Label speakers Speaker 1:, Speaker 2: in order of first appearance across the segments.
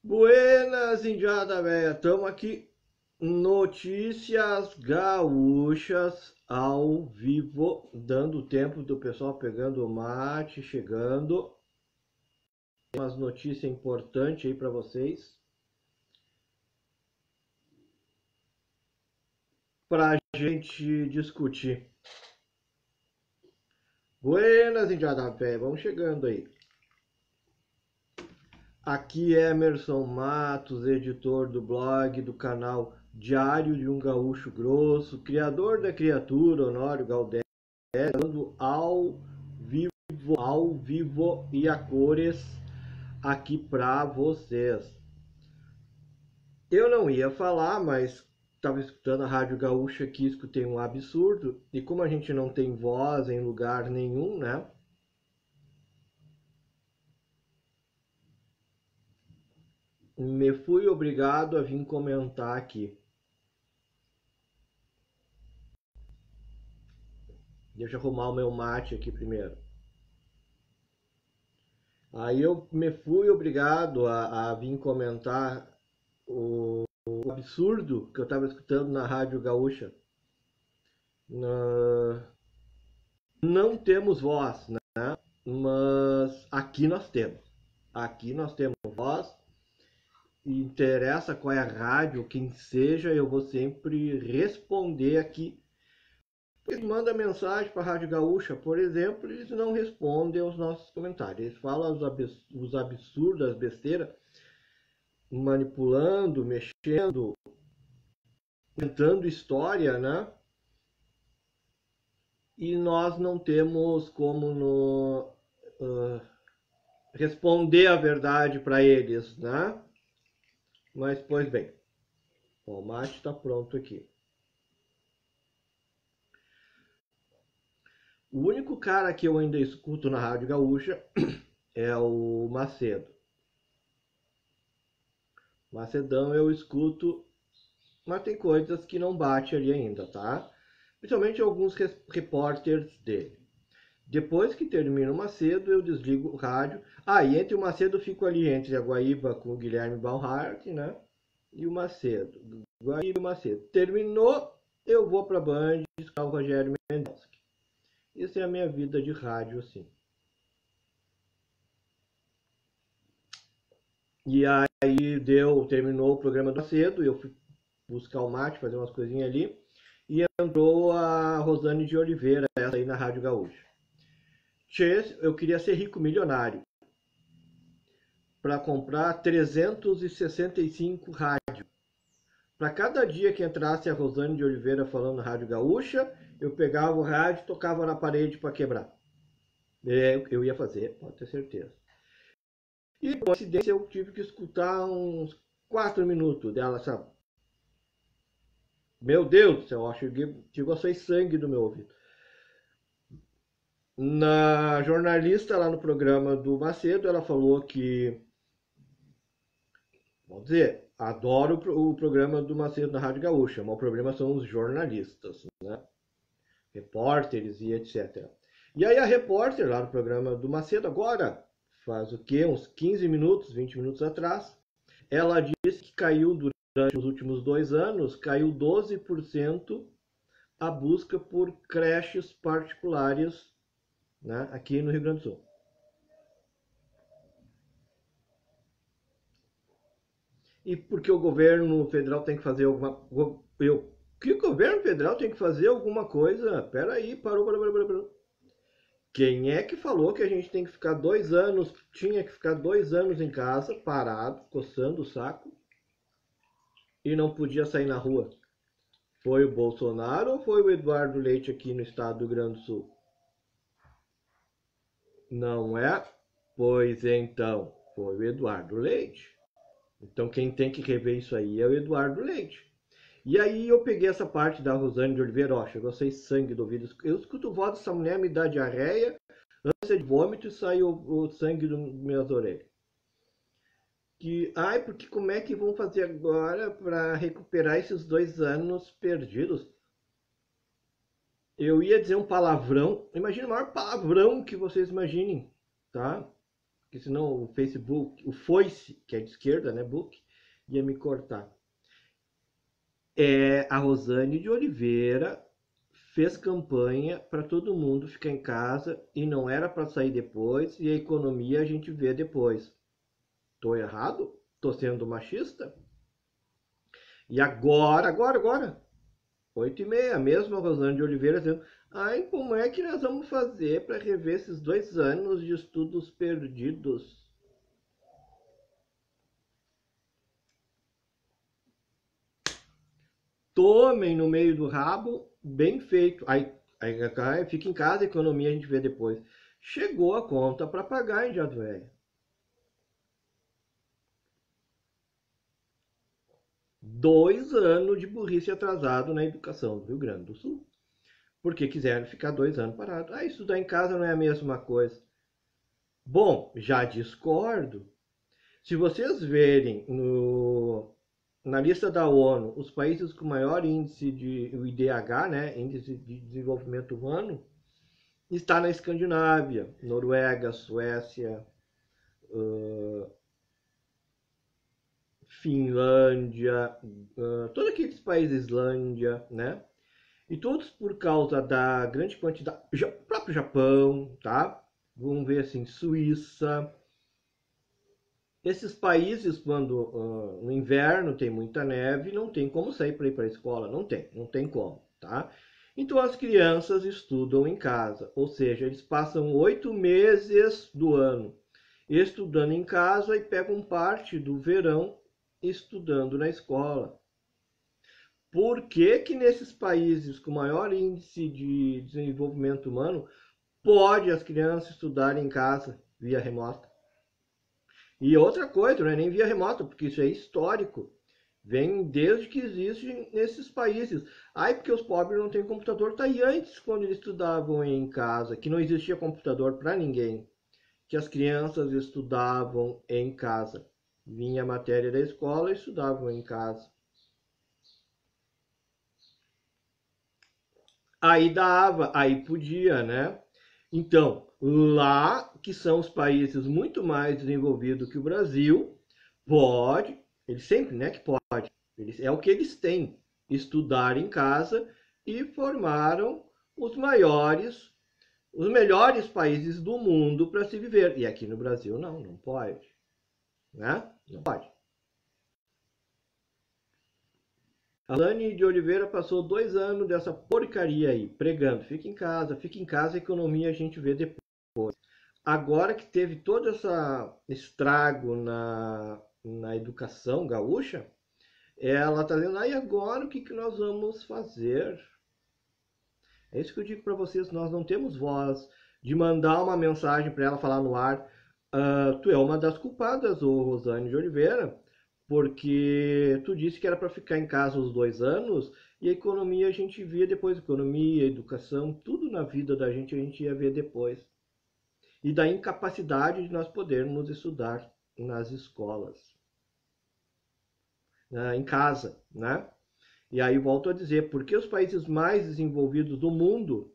Speaker 1: Buenas, indiada véia, estamos aqui, notícias gaúchas ao vivo, dando tempo do pessoal pegando o mate, chegando. Tem umas notícias importantes aí para vocês, para a gente discutir. Buenas, indiada véia, vamos chegando aí. Aqui é Emerson Matos, editor do blog do canal Diário de um Gaúcho Grosso, criador da criatura Honório Galdério, falando ao vivo e a cores aqui para vocês. Eu não ia falar, mas estava escutando a Rádio Gaúcha aqui, escutei um absurdo, e como a gente não tem voz em lugar nenhum, né? Me fui obrigado a vir comentar aqui. Deixa eu arrumar o meu mate aqui primeiro. Aí eu me fui obrigado a vir comentar o absurdo que eu estava escutando na Rádio Gaúcha. Não temos voz, né? Mas aqui nós temos. Aqui nós temos voz. E interessa qual é a rádio, quem seja, eu vou sempre responder aqui. Eles mandam mensagem para a Rádio Gaúcha, por exemplo, eles não respondem aos nossos comentários. Eles falam os absurdos, as besteiras, manipulando, mexendo, inventando história, né? E nós não temos como responder a verdade para eles, né? Mas, pois bem, o mate está pronto aqui. O único cara que eu ainda escuto na Rádio Gaúcha é o Macedo. Macedão eu escuto, mas tem coisas que não bate ali ainda, tá? Principalmente alguns repórteres dele. Depois que termina o Macedo, eu desligo o rádio. E entre o Macedo eu fico ali entre a Guaíba com o Guilherme Balhart, né? E o Macedo. Guaíba e o Macedo. Terminou, eu vou para a Band e escutar o Rogério Mendelski. Essa é a minha vida de rádio, assim. E aí terminou o programa do Macedo, eu fui buscar o mate, fazer umas coisinhas ali, e entrou a Rosane de Oliveira, essa aí na Rádio Gaúcha. Eu queria ser rico milionário para comprar 365 rádios. Para cada dia que entrasse a Rosane de Oliveira falando na Rádio Gaúcha, eu pegava o rádio e tocava na parede para quebrar. Eu ia fazer, pode ter certeza. E por coincidência eu tive que escutar uns 4 minutos dela, sabe? Meu Deus do céu, acho que chegou a sair sangue do meu ouvido. Na jornalista lá no programa do Macedo, ela falou que, vamos dizer, adoro o programa do Macedo na Rádio Gaúcha, mas o problema são os jornalistas, né? Repórteres e etc. E aí a repórter lá no programa do Macedo, agora, faz o quê? Uns 15 minutos, 20 minutos atrás, ela disse que caiu durante os últimos 2 anos, caiu 12% a busca por creches particulares, né, aqui no Rio Grande do Sul. E porque o governo federal tem que fazer alguma... Que o governo federal tem que fazer alguma coisa? Peraí, parou. Quem é que falou que a gente tem que ficar 2 anos, tinha que ficar 2 anos em casa, parado, coçando o saco, e não podia sair na rua? Foi o Bolsonaro ou foi o Eduardo Leite aqui no estado do Rio Grande do Sul? Não é? Pois então, foi o Eduardo Leite. Então quem tem que rever isso aí é o Eduardo Leite. E aí eu peguei essa parte da Rosane de Oliveira, ó, chegou a sair sangue do ouvido. Eu escuto o voz dessa mulher, me dá diarreia, ânsia de vômito e sai o sangue das minhas orelhas. Porque como é que vão fazer agora para recuperar esses 2 anos perdidos? Eu ia dizer um palavrão, imagina o maior palavrão que vocês imaginem, tá? porque senão o Facebook, o Foice, que é de esquerda, né, book, ia me cortar. A Rosane de Oliveira fez campanha para todo mundo ficar em casa e não era para sair depois, e a economia a gente vê depois. Tô errado? Tô sendo machista? E agora, 8h30, a mesma Rosane de Oliveira dizendo: ai, como é que nós vamos fazer para rever esses 2 anos de estudos perdidos? Tomem no meio do rabo, bem feito. Aí fica em casa, a economia a gente vê depois. Chegou a conta para pagar em Jado Velho. 2 anos de burrice atrasado na educação do Rio Grande do Sul. Porque quiseram ficar 2 anos parados. Ah, estudar em casa não é a mesma coisa. Bom, já discordo. Se vocês verem na lista da ONU os países com maior índice de o IDH, né, Índice de Desenvolvimento Humano, está na Escandinávia, Noruega, Suécia, Finlândia, todos aqueles países, Islândia, né? E todos por causa da grande quantidade, próprio Japão, tá? Vamos ver assim, Suíça. Esses países, quando no inverno tem muita neve, não tem como sair para ir para a escola, não tem como, tá? Então as crianças estudam em casa, ou seja, eles passam 8 meses do ano estudando em casa e pegam parte do verão estudando na escola. Por que que nesses países com maior índice de desenvolvimento humano pode as crianças estudarem em casa via remota? E outra coisa, não é nem via remota, porque isso é histórico. Vem desde que existe nesses países. Ai, porque os pobres não têm computador. Tá aí antes, quando eles estudavam em casa, que não existia computador para ninguém, que as crianças estudavam em casa. Vinha a matéria da escola e estudavam em casa. Aí dava, aí podia, né? Então, lá que são os países muito mais desenvolvidos que o Brasil, pode, eles sempre, né, que pode, é o que eles têm, estudar em casa e formaram os melhores países do mundo para se viver. E aqui no Brasil não pode, né? Não pode. A Lani de Oliveira passou 2 anos dessa porcaria aí, pregando. Fica em casa, a economia a gente vê depois. Agora que teve todo esse estrago na educação gaúcha, ela está dizendo, e agora o que nós vamos fazer? É isso que eu digo para vocês, nós não temos voz de mandar uma mensagem para ela falar no ar. Tu é uma das culpadas, ô Rosane de Oliveira, porque tu disse que era para ficar em casa os 2 anos e a economia a gente via depois, economia, educação, tudo na vida da gente a gente ia ver depois. E da incapacidade de nós podermos estudar nas escolas, em casa, né? E aí volto a dizer, porque os países mais desenvolvidos do mundo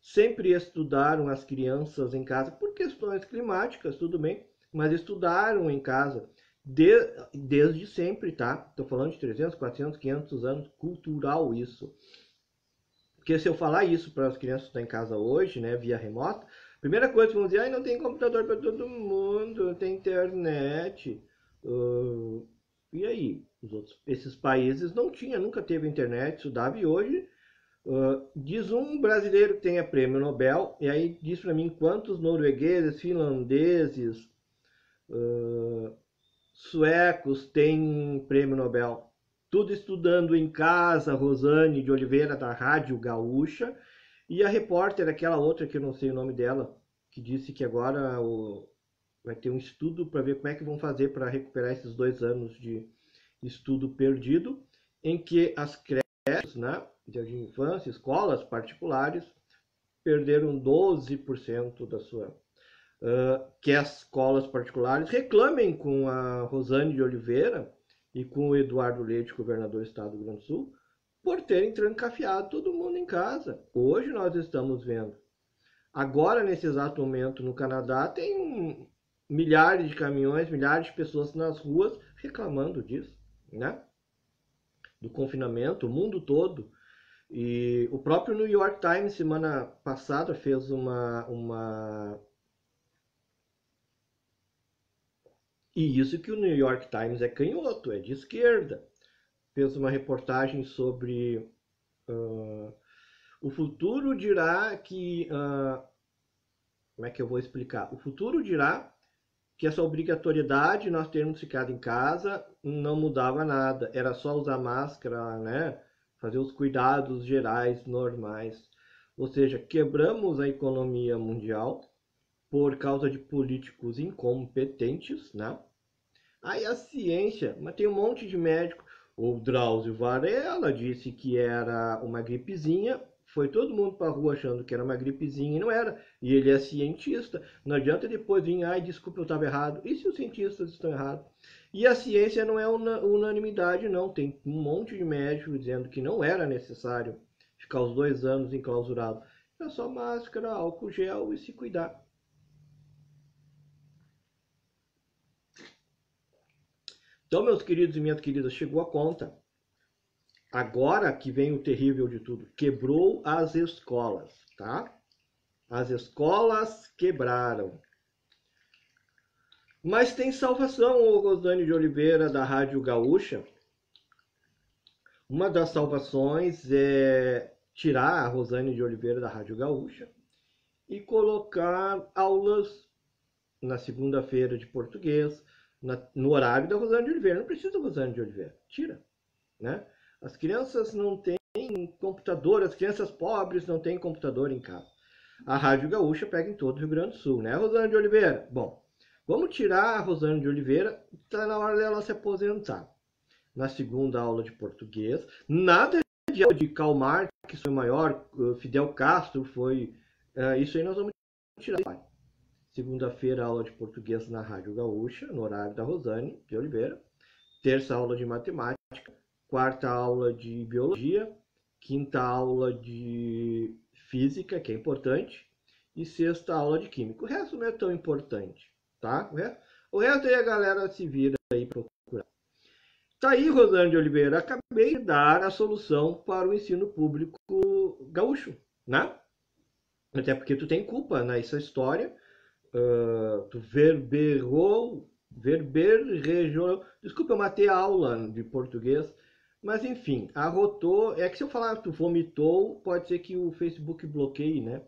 Speaker 1: sempre estudaram as crianças em casa, por questões climáticas, tudo bem, mas estudaram em casa desde sempre, tá? Estou falando de 300, 400, 500 anos, cultural isso. Porque se eu falar isso para as crianças que estão em casa hoje, né, via remota, primeira coisa que vão dizer, não tem computador para todo mundo, não tem internet. E aí? Esses países não tinha, nunca teve internet, estudava, e hoje diz um brasileiro que tenha prêmio Nobel, e aí diz para mim quantos noruegueses, finlandeses, suecos têm prêmio Nobel. Tudo estudando em casa, Rosane de Oliveira, da Rádio Gaúcha, e a repórter, aquela outra que eu não sei o nome dela, que disse que agora vai ter um estudo para ver como é que vão fazer para recuperar esses 2 anos de estudo perdido, em que as creches, né, de infância, escolas particulares, perderam 12% da sua... que as escolas particulares reclamem com a Rosane de Oliveira e com o Eduardo Leite, governador do estado do Rio Grande do Sul, por terem trancafiado todo mundo em casa. Hoje nós estamos vendo. Agora, nesse exato momento, no Canadá, tem milhares de caminhões, milhares de pessoas nas ruas reclamando disso, né? Do confinamento, o mundo todo. E o próprio New York Times, semana passada, fez E isso que o New York Times é canhoto, é de esquerda. Fez uma reportagem sobre o futuro dirá que... como é que eu vou explicar? O futuro dirá que essa obrigatoriedade, nós termos ficado em casa, não mudava nada. Era só usar máscara, né? Fazer os cuidados gerais normais. Ou seja, quebramos a economia mundial por causa de políticos incompetentes, né? Aí a ciência, mas tem um monte de médico. O Drauzio Varela disse que era uma gripezinha. Foi todo mundo para a rua achando que era uma gripezinha e não era. E ele é cientista. Não adianta depois vir, ai, desculpa, eu estava errado. E se os cientistas estão errados? E a ciência não é unanimidade, não. Tem um monte de médicos dizendo que não era necessário ficar os 2 anos enclausurado. É só máscara, álcool gel e se cuidar. Então, meus queridos e minhas queridas, chegou a conta. Agora que vem o terrível de tudo, quebrou as escolas, tá? As escolas quebraram. Mas tem salvação, ô Rosane de Oliveira, da Rádio Gaúcha. Uma das salvações é tirar a Rosane de Oliveira da Rádio Gaúcha e colocar aulas na segunda-feira de português, no horário da Rosane de Oliveira. Não precisa da Rosane de Oliveira, tira, né? As crianças não têm computador, as crianças pobres não têm computador em casa. A Rádio Gaúcha pega em todo o Rio Grande do Sul, né, Rosane de Oliveira? Bom, vamos tirar a Rosane de Oliveira, está na hora dela se aposentar. Na segunda aula de português, nada de aula de Karl Marx, que foi maior, Fidel Castro foi... isso aí nós vamos tirar. Segunda-feira, aula de português na Rádio Gaúcha, no horário da Rosane de Oliveira. Terça, aula de matemática. Quarta, aula de biologia. Quinta, aula de física, que é importante. E sexta, aula de química. O resto não é tão importante, tá? O resto aí a galera se vira aí para procurar. Tá aí, Rosane de Oliveira. Acabei de dar a solução para o ensino público gaúcho, né? Até porque tu tem culpa nessa história. Tu verberrejou. Desculpa, eu matei a aula de português. Mas enfim, arrotou. É que se eu falar tu vomitou, pode ser que o Facebook bloqueie, né?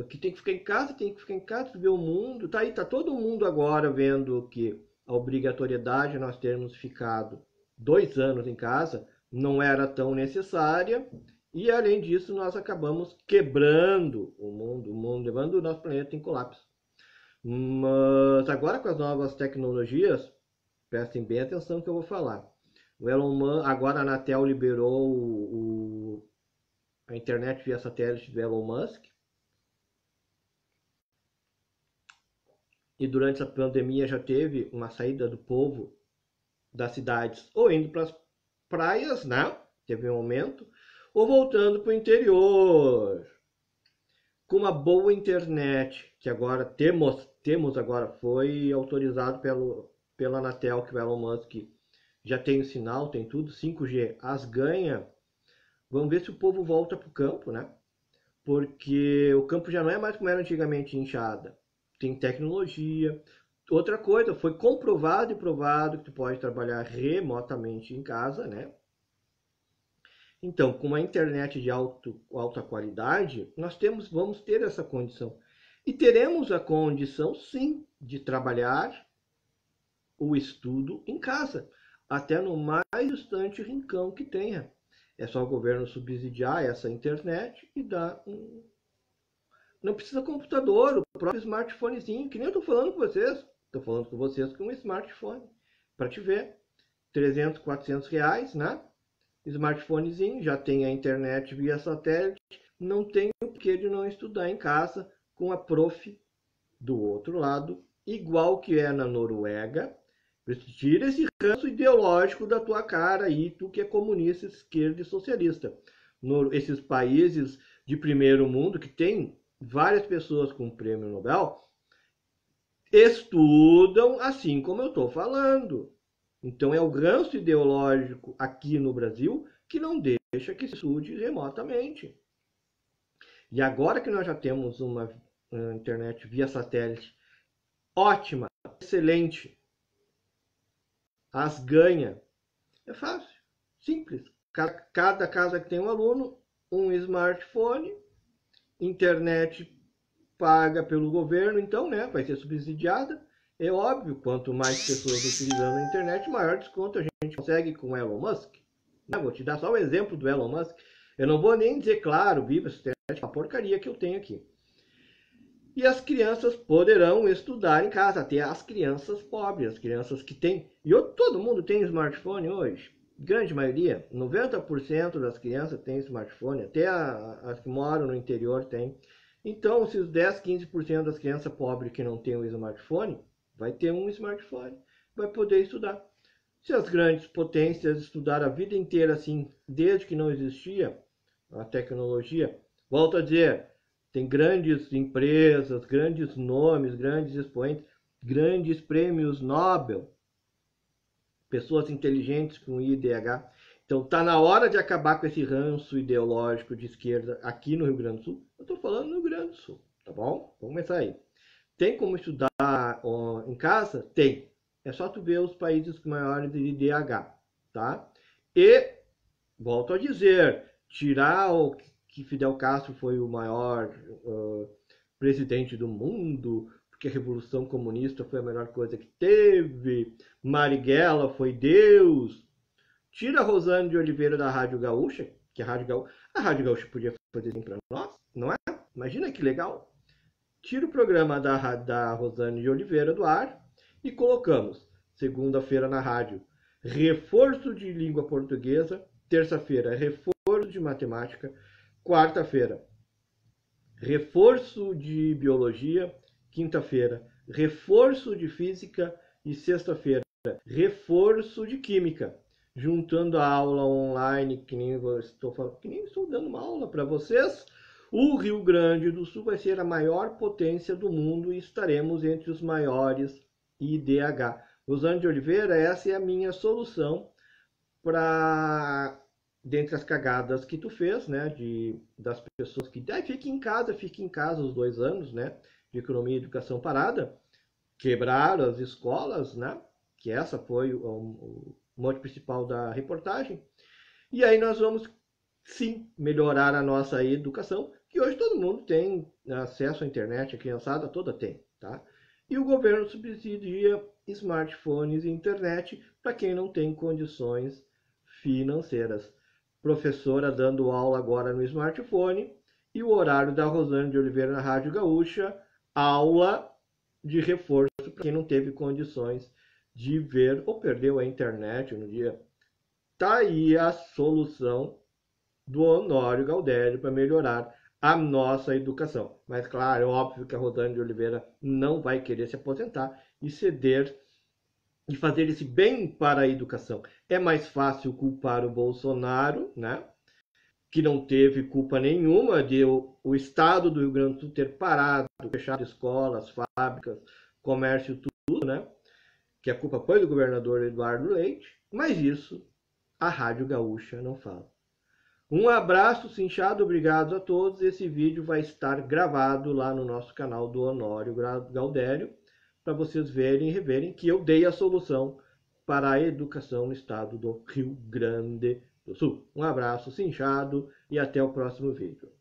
Speaker 1: Que tem que ficar em casa, tem que ficar em casa, ver o mundo. Tá aí, tá todo mundo agora vendo que a obrigatoriedade de nós termos ficado 2 anos em casa não era tão necessária. E além disso, nós acabamos quebrando o mundo, levando o nosso planeta em colapso. Mas agora com as novas tecnologias, prestem bem atenção no que eu vou falar. O Elon Musk, agora a Anatel liberou a internet via satélite do Elon Musk. E durante a pandemia já teve uma saída do povo das cidades ou indo para as praias, né? Teve um aumento, ou voltando para o interior. Com uma boa internet, que agora temos agora, foi autorizado pela Anatel, que o Elon Musk já tem o sinal, tem tudo, 5G, as ganha. Vamos ver se o povo volta para o campo, né? Porque o campo já não é mais como era antigamente, enxada. Tem tecnologia. Outra coisa, foi comprovado e provado que tu pode trabalhar remotamente em casa, né? Então, com uma internet de alta qualidade, vamos ter essa condição. E teremos a condição, sim, de trabalhar o estudo em casa, até no mais distante rincão que tenha. É só o governo subsidiar essa internet e dar um... Não precisa computador, o próprio smartphonezinho, que nem eu estou falando com vocês. Estou falando com vocês com um smartphone, para te ver. 300, 400 reais, né? Smartphonezinho, já tem a internet via satélite, não tem o porquê de não estudar em casa com a prof do outro lado, igual que é na Noruega. Tira esse ranço ideológico da tua cara aí, tu que é comunista, esquerda e socialista. Esses países de primeiro mundo, que tem várias pessoas com prêmio Nobel, estudam assim como eu estou falando. Então é o ganso ideológico aqui no Brasil que não deixa que se estude remotamente. E agora que nós já temos uma internet via satélite ótima, excelente, as ganha, é fácil, simples. Cada casa que tem um aluno, um smartphone, internet paga pelo governo, então, né, vai ser subsidiada. É óbvio, quanto mais pessoas utilizando a internet, maior desconto a gente consegue com o Elon Musk. Vou te dar só o exemplo do Elon Musk. Eu não vou nem dizer, claro, viva essa internet, uma porcaria que eu tenho aqui. E as crianças poderão estudar em casa, até as crianças pobres, as crianças que têm. E todo mundo tem smartphone hoje. Grande maioria, 90% das crianças têm smartphone, até as que moram no interior têm. Então, se os 10, 15% das crianças pobres que não têm um smartphone, vai ter um smartphone, vai poder estudar. Se as grandes potências estudaram a vida inteira assim, desde que não existia a tecnologia, volto a dizer, tem grandes empresas, grandes nomes, grandes expoentes, grandes prêmios Nobel, pessoas inteligentes com IDH. Então está na hora de acabar com esse ranço ideológico de esquerda aqui no Rio Grande do Sul. Eu estou falando no Rio Grande do Sul, tá bom? Vamos começar aí. Tem como estudar em casa? Tem. É só tu ver os países maiores de IDH, tá? E, volto a dizer, tirar o que Fidel Castro foi o maior presidente do mundo, porque a Revolução Comunista foi a melhor coisa que teve, Marighella foi Deus. Tira a Rosane de Oliveira da Rádio Gaúcha, que a Rádio Gaúcha podia fazer assim para nós, não é? Imagina que legal. Tira o programa da Rosane de Oliveira do ar e colocamos, segunda-feira na rádio, reforço de língua portuguesa, terça-feira, reforço de matemática, quarta-feira, reforço de biologia, quinta-feira, reforço de física e sexta-feira, reforço de química. Juntando a aula online, que nem estou dando uma aula para vocês, o Rio Grande do Sul vai ser a maior potência do mundo e estaremos entre os maiores IDH. Rosane de Oliveira, essa é a minha solução para, dentre as cagadas que tu fez, né, das pessoas que fique em casa os 2 anos, né, de economia e educação parada, quebraram as escolas, né, que essa foi o mote principal da reportagem. E aí nós vamos, sim, melhorar a nossa educação, que hoje todo mundo tem acesso à internet, a criançada toda tem, tá? E o governo subsidia smartphones e internet para quem não tem condições financeiras. Professora dando aula agora no smartphone e o horário da Rosane de Oliveira na Rádio Gaúcha, aula de reforço para quem não teve condições de ver ou perdeu a internet no dia. Tá aí a solução do Honório Gaudério para melhorar a nossa educação. Mas claro, é óbvio que a Rosane de Oliveira não vai querer se aposentar e ceder e fazer esse bem para a educação. É mais fácil culpar o Bolsonaro, né? Que não teve culpa nenhuma de o Estado do Rio Grande do Sul ter parado, fechado escolas, fábricas, comércio, tudo, né? Que a culpa foi do governador Eduardo Leite, mas isso a Rádio Gaúcha não fala. Um abraço cinchado, obrigado a todos. Esse vídeo vai estar gravado lá no nosso canal do Honório Gaudério, para vocês verem e reverem que eu dei a solução para a educação no estado do Rio Grande do Sul. Um abraço cinchado e até o próximo vídeo.